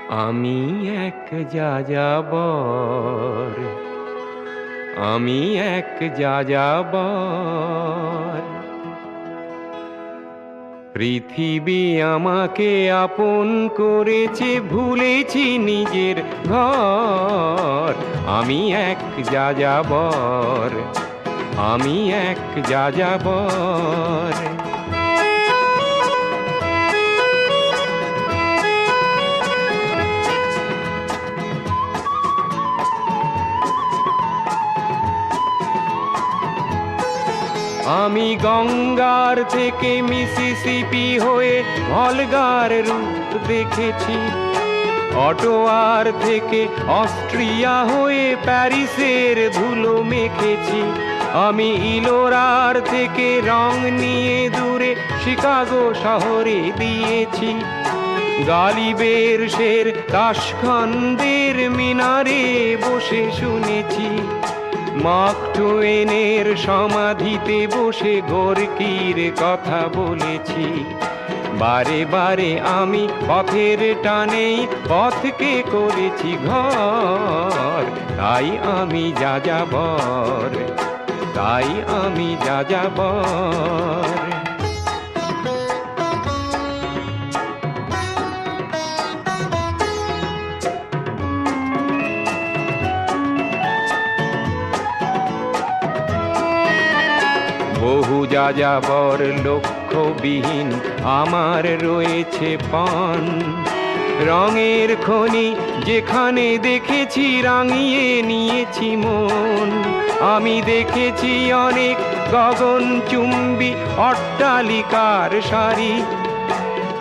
আমি এক যাযাবর, আমি এক যাযাবর। পৃথিবী আমাকে আপন করেছে, ভুলেছি নিজের ঘর। আমি এক যাযাবর, আমি এক যাযাবর। আমি গঙ্গার থেকে মিসিসিপি হয়ে ভলগার রূপ দেখেছি, অটোয়ার থেকে অস্ট্রিয়া হয়ে প্যারিসের ধুলো মেখেছি। আমি ইলোরার থেকে রং নিয়ে দূরে শিকাগো শহরে দিয়েছি। গালিবের শের তাশখন্দের মিনারে বসে শুনেছি। মার্ক টুয়েনের সমাধিতে বসে গোর্কির কথা বলেছি। বারে বারে আমি পথের টানেই পথকে করেছি ঘর। তাই আমি যাযাবর, তাই আমি যাযাবর। বহু যাযাবর লক্ষ্যবিহীন আমার রয়েছে পণ। রঙের খনি যেখানে দেখেছি রাঙিয়ে নিয়েছি মন। আমি দেখেছি অনেক গগনচুম্বী অট্টালিকার সারি,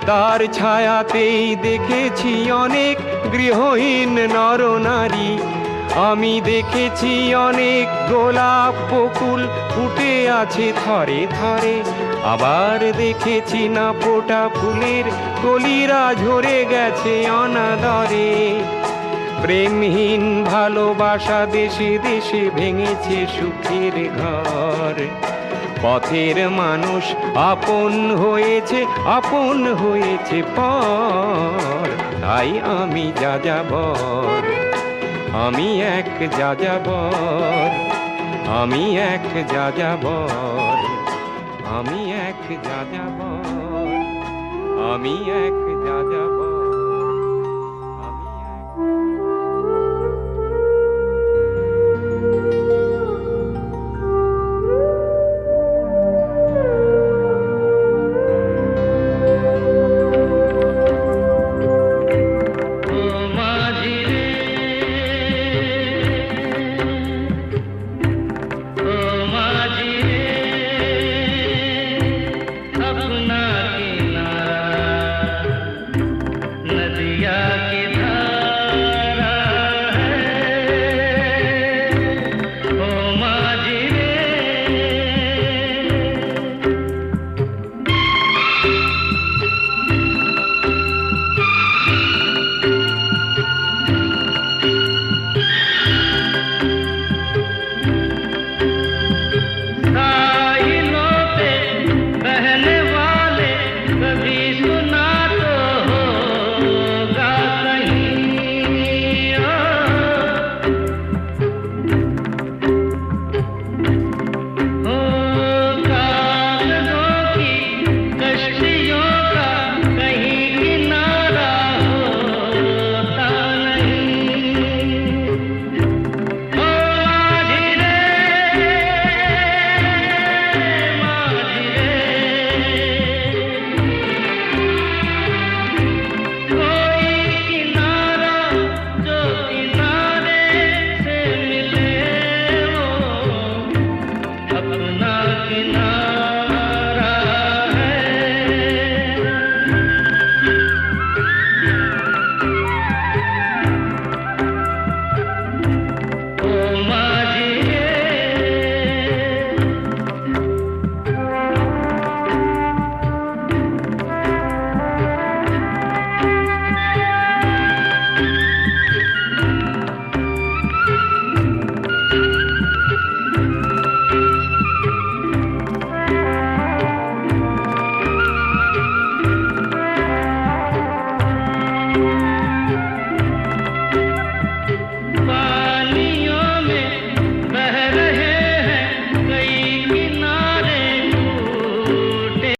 তার ছায়াতেই দেখেছি অনেক গৃহহীন নরনারী। আমি দেখেছি অনেক গোলাপ বকুল ফুটে আছে থরে থরে, আবার দেখেছি না ফোটা ফুলের কলিরা ঝরে গেছে অনাদরে। প্রেমহীন ভালোবাসা দেশে দেশে ভেঙেছে সুখের ঘর। পথের মানুষ আপন হয়েছে, আপন হয়েছে পর। তাই আমি যাযাবর, আমি এক যাযাবর, আমি এক যাযাবর, আমি এক যাযাবর, আমি এক যাযাবর, আমি এক। नदिया की